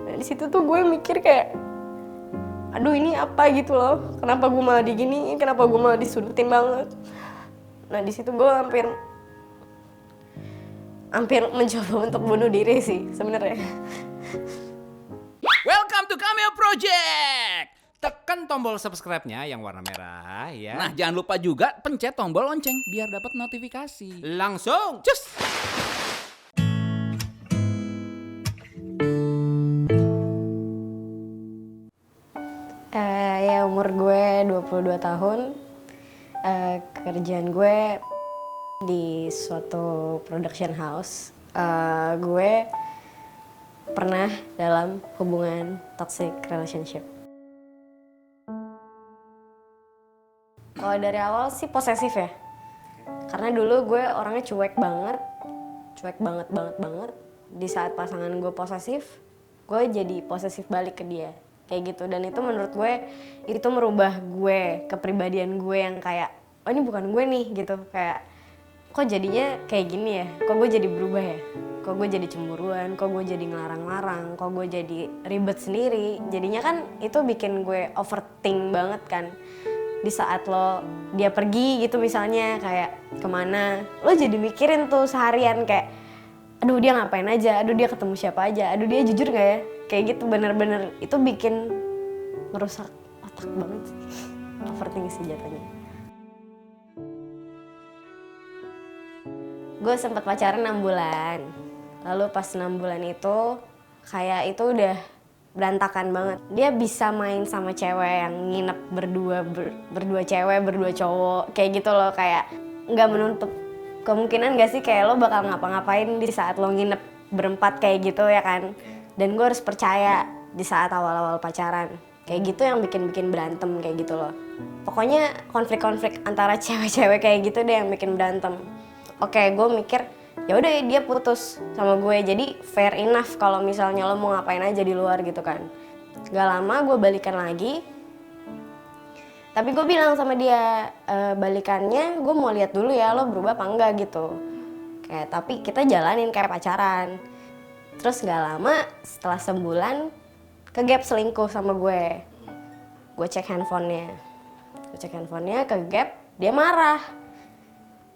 Nah di situ tuh gue mikir kayak, aduh ini apa gitu loh, kenapa gue malah diginiin, kenapa gue malah disudutin banget. Nah di situ gue hampir mencoba untuk bunuh diri sih sebenarnya. Welcome to Cameo Project. Tekan tombol subscribe-nya yang warna merah ya. Nah, jangan lupa juga pencet tombol lonceng biar dapat notifikasi. Langsung cus. Ya umur gue 22 tahun. Kerjaan gue di suatu production house. Gue pernah dalam hubungan toxic relationship. Kalau dari awal sih posesif ya. Karena dulu gue orangnya cuek banget banget. Di saat pasangan gue posesif, gue jadi posesif balik ke dia. Kayak gitu, dan itu menurut gue itu merubah gue, kepribadian gue yang kayak, oh ini bukan gue nih gitu. Kayak kok jadinya kayak gini ya, kok gue jadi berubah ya, kok gue jadi cemburuan, kok gue jadi ngelarang-larang, kok gue jadi ribet sendiri. Jadinya kan itu bikin gue overthink banget kan. Di saat dia pergi gitu misalnya kayak kemana, lo jadi mikirin tuh seharian kayak, aduh dia ngapain aja, aduh dia ketemu siapa aja, aduh dia jujur gak ya, kayak gitu. Bener-bener itu bikin merusak otak banget sih. Overthinking sih jatuhnya. Gue sempat pacaran 6 bulan, lalu pas 6 bulan itu kayak itu udah berantakan banget. Dia bisa main sama cewek yang nginep berdua cewek, berdua cowok, kayak gitu loh. Kayak nggak menutup kemungkinan gak sih kayak lo bakal ngapa-ngapain di saat lo nginep berempat kayak gitu ya kan. Dan gue harus percaya di saat awal-awal pacaran. Kayak gitu yang bikin berantem kayak gitu loh. Pokoknya konflik-konflik antara cewek-cewek kayak gitu deh yang bikin berantem. Oke, gue mikir ya udah dia putus sama gue, jadi fair enough kalau misalnya lo mau ngapain aja di luar gitu kan. Gak lama gue balikan lagi, tapi gue bilang sama dia, balikannya gue mau lihat dulu ya lo berubah apa enggak gitu. Kayak tapi kita jalanin kayak pacaran. Terus gak lama setelah sebulan ke gap selingkuh sama gue. Gue cek handphonenya, ke gap, dia marah.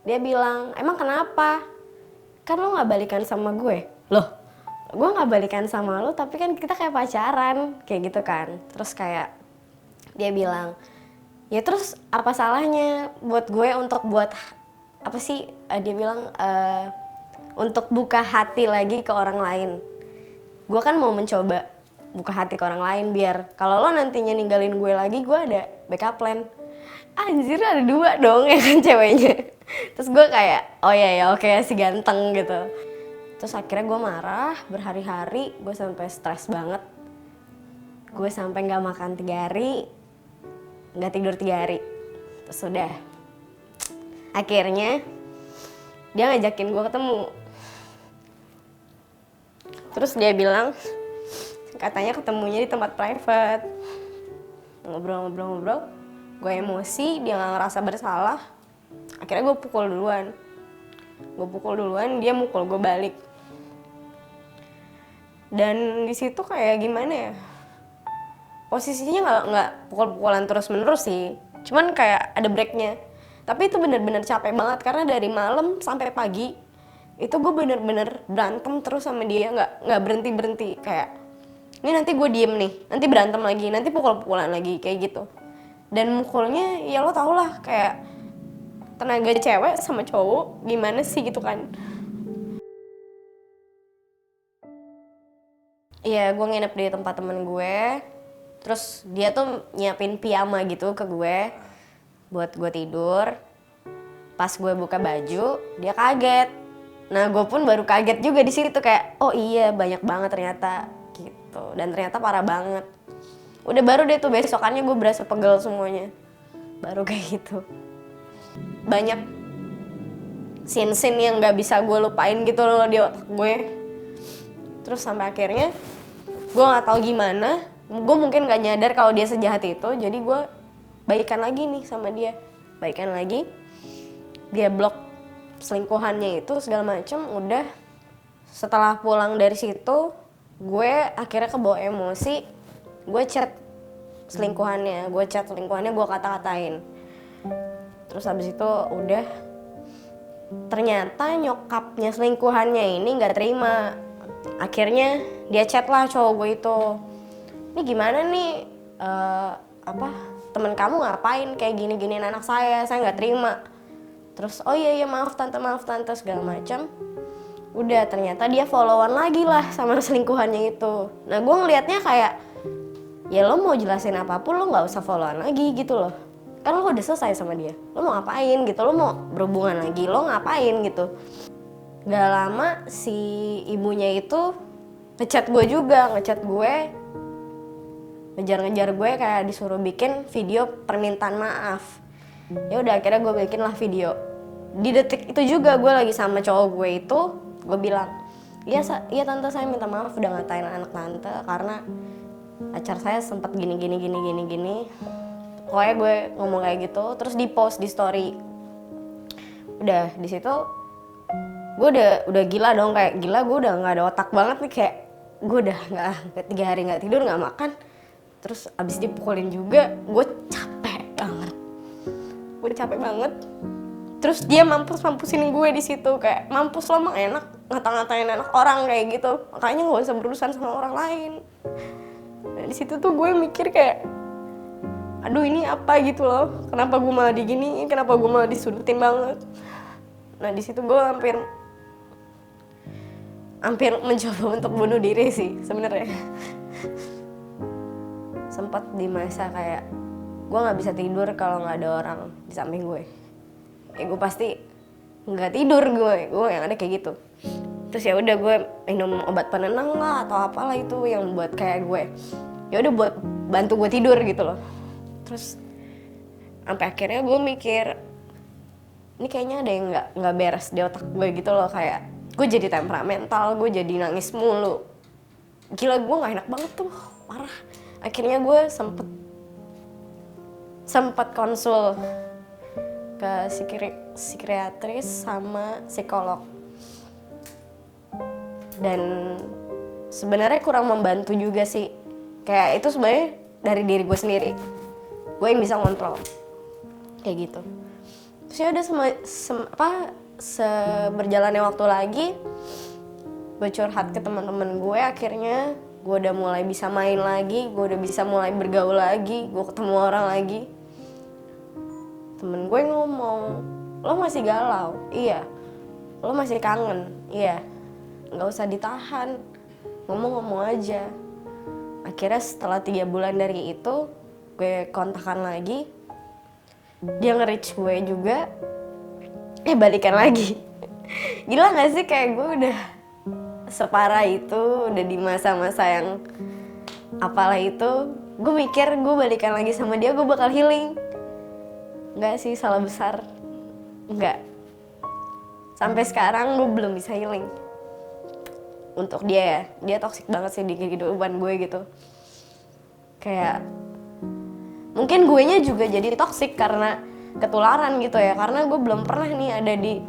Dia bilang, emang kenapa? Kan lo gak balikan sama gue. Loh, gue gak balikan sama lo tapi kan kita kayak pacaran. Kayak gitu kan. Terus kayak dia bilang, ya terus apa salahnya buat gue untuk buat, apa sih, dia bilang, untuk buka hati lagi ke orang lain. Gue kan mau mencoba buka hati ke orang lain biar kalau lo nantinya ninggalin gue lagi, gue ada backup plan. Anjir, ada 2 dong ya kan ceweknya. Terus gue kayak, oh ya oke, si ganteng gitu. Terus akhirnya gue marah berhari-hari, gue sampai stres banget. Gue sampai nggak makan 3 hari, nggak tidur 3 hari. Terus udah, akhirnya dia ngajakin gue ketemu. Terus dia bilang, katanya ketemunya di tempat private. Ngobrol-ngobrol, gue emosi, dia nggak ngerasa bersalah. Akhirnya gue pukul duluan, dia mukul gue balik. Dan di situ kayak gimana ya, posisinya nggak pukul-pukulan terus-menerus sih, cuman kayak ada breaknya. Tapi itu bener-bener capek banget karena dari malam sampai pagi itu gue bener-bener berantem terus sama dia, nggak berhenti. Kayak ini nanti gue diem nih, nanti berantem lagi, nanti pukul-pukulan lagi kayak gitu. Dan mukulnya ya lo tau lah, kayak tenaga cewek sama cowok gimana sih gitu kan. Iya, gue nginep di tempat temen gue. Terus dia tuh nyiapin piyama gitu ke gue buat gue tidur. Pas gue buka baju, dia kaget. Nah, gue pun baru kaget juga di situ kayak, oh iya banyak banget ternyata gitu. Dan ternyata parah banget. Udah baru deh tuh besokannya gue berasa pegel semuanya. Baru kayak gitu. Banyak scene-scene yang gak bisa gue lupain gitu loh di otak gue. Terus sampai akhirnya gue gak tahu gimana, gue mungkin gak nyadar kalau dia sejahat itu. Jadi gue baikan lagi nih sama dia, dia blok selingkuhannya itu segala macem. Udah, setelah pulang dari situ gue akhirnya kebawa emosi, gue chat selingkuhannya, gue kata-katain. Terus habis itu udah, ternyata nyokapnya selingkuhannya ini nggak terima. Akhirnya dia chat lah cowok gue itu, ini gimana nih, temen kamu ngapain kayak gini-giniin anak saya nggak terima. Terus oh iya maaf tante segala macam. Udah, ternyata dia followan lagi lah sama selingkuhannya itu. Nah gue ngelihatnya kayak, ya lo mau jelasin apapun lo nggak usah followan lagi gitu loh. Kan lo udah selesai sama dia, lo mau ngapain gitu, lo mau berhubungan lagi, lo ngapain gitu. Gak lama si ibunya itu ngechat gue, ngejar-ngejar gue kayak disuruh bikin video permintaan maaf. Ya udah, akhirnya gue bikin lah video. Di detik itu juga gue lagi sama cowok gue itu, gue bilang, iya tante, saya minta maaf udah ngatain anak tante karena pacar saya sempat gini. Pokoknya gue ngomong kayak gitu, terus di post di story. Udah di situ gue udah gila dong, kayak gila, gue udah nggak ada otak banget nih, kayak gue udah nggak 3 hari nggak tidur nggak makan, terus abis dipukulin juga, gue capek banget. Terus dia mampusin gue di situ, kayak mampus lo emang enak ngata-ngatain anak orang kayak gitu, makanya nggak usah berurusan sama orang lain. Nah di situ tuh gue mikir kayak, aduh ini apa gitu loh, kenapa gue malah diginiin, kenapa gue malah disudutin banget. Nah di situ gue hampir mencoba untuk bunuh diri sih sebenarnya. Sempat di masa kayak gue nggak bisa tidur kalau nggak ada orang di samping gue. Kayak gue pasti nggak tidur, gue yang ada kayak gitu. Terus ya udah, gue minum obat penenang lah atau apalah itu yang buat kayak gue, ya udah buat bantu gue tidur gitu loh. Terus sampai akhirnya gue mikir, ini kayaknya ada yang nggak beres di otak gue gitu loh, kayak gue jadi temperamental, gue jadi nangis mulu. Gila, gue nggak enak banget tuh, parah. Akhirnya gue sempet konsul ke psikiatris sama psikolog. Dan sebenarnya kurang membantu juga sih. Kayak itu sebenarnya dari diri gue sendiri. Gue yang bisa ngontrol. Kayak gitu. Terus ya udah berjalannya waktu lagi, gue curhat ke teman-teman gue, akhirnya gue udah mulai bisa main lagi, gue udah bisa mulai bergaul lagi, gue ketemu orang lagi. Temen gue ngomong, lo masih galau? Iya. Lo masih kangen? Iya. Nggak usah ditahan, ngomong-ngomong aja. Akhirnya setelah 3 bulan dari itu, gue kontakan lagi, dia nge-reach gue juga, balikan lagi. Gila gak sih, kayak gue udah separah itu, udah di masa-masa yang apalah itu, gue mikir gue balikan lagi sama dia, gue bakal healing. Enggak sih, salah besar. Enggak. Sampai sekarang gue belum bisa healing. Untuk dia toksik banget sih di kehidupan gue gitu. Kayak mungkin guenya juga jadi toksik karena ketularan gitu ya, karena gue belum pernah nih ada di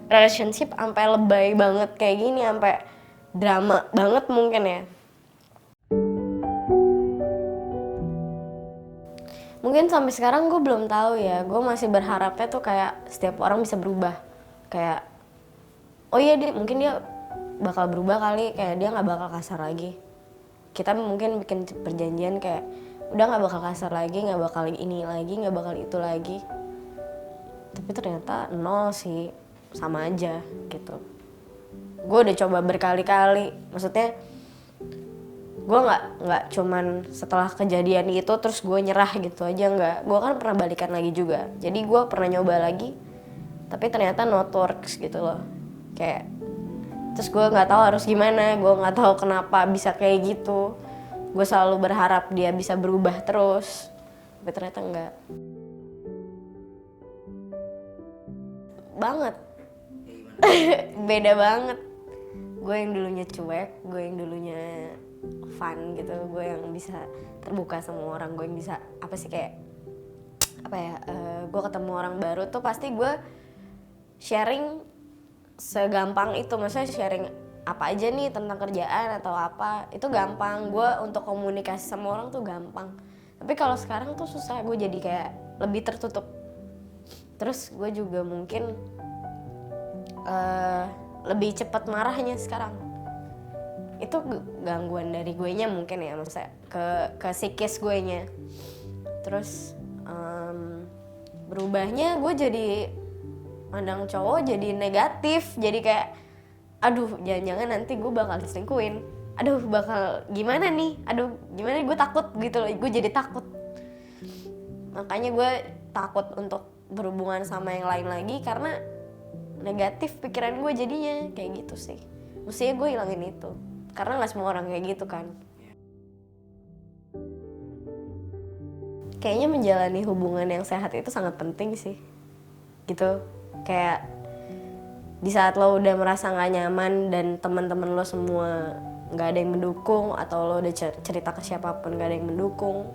relationship sampai lebay banget kayak gini, sampai drama banget mungkin ya. Mungkin sampai sekarang gue belum tahu ya, gue masih berharapnya tuh kayak setiap orang bisa berubah. Kayak, oh iya mungkin dia bakal berubah kali, kayak dia gak bakal kasar lagi. Kita mungkin bikin perjanjian kayak, udah gak bakal kasar lagi, gak bakal ini lagi, gak bakal itu lagi. Tapi ternyata nol sih, sama aja gitu. Gue udah coba berkali-kali, maksudnya gue nggak cuman setelah kejadian itu terus gue nyerah gitu aja, nggak. Gue kan pernah balikan lagi juga, jadi gue pernah nyoba lagi, tapi ternyata not works gitu loh. Kayak terus gue nggak tahu harus gimana, gue nggak tahu kenapa bisa kayak gitu. Gue selalu berharap dia bisa berubah terus, tapi ternyata enggak. Banget. Beda banget. Gue yang dulunya cuek, gue yang dulunya fun gitu, gue yang bisa terbuka sama orang, gue yang bisa gue ketemu orang baru tuh pasti gue sharing segampang itu, maksudnya sharing apa aja nih tentang kerjaan atau apa, itu gampang. Gue untuk komunikasi sama orang tuh gampang. Tapi kalau sekarang tuh susah, gue jadi kayak lebih tertutup. Terus gue juga mungkin lebih cepat marahnya sekarang. Itu gangguan dari gue nya mungkin ya, maksudnya ke psikis gue nya. Terus berubahnya gue jadi mandang cowok jadi negatif, jadi kayak aduh jangan-jangan nanti gue bakal diselingkuhin, aduh bakal gimana nih, aduh gimana, gue takut gitu loh, gue jadi takut. Makanya gue takut untuk berhubungan sama yang lain lagi karena negatif pikiran gue jadinya kayak gitu sih. Mestinya gue hilangin itu karena nggak semua orang kayak gitu kan. Kayaknya menjalani hubungan yang sehat itu sangat penting sih gitu. Kayak di saat lo udah merasa nggak nyaman dan teman-teman lo semua nggak ada yang mendukung, atau lo udah cerita ke siapapun nggak ada yang mendukung,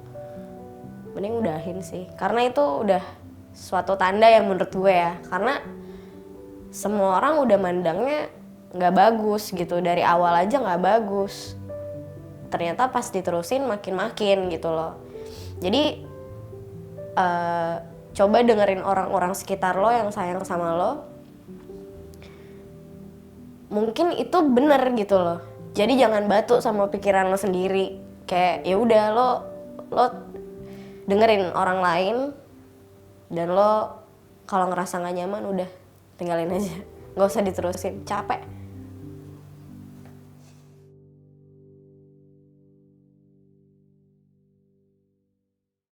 mending udahin sih. Karena itu udah suatu tanda yang menurut gue ya, karena semua orang udah mandangnya nggak bagus gitu, dari awal aja nggak bagus, ternyata pas diterusin makin-makin gitu loh. Jadi coba dengerin orang-orang sekitar lo yang sayang sama lo, mungkin itu bener gitu loh. Jadi jangan batu sama pikiran lo sendiri, kayak ya udah lo dengerin orang lain, dan lo kalau ngerasa nggak nyaman udah tinggalin aja, nggak usah diterusin, capek.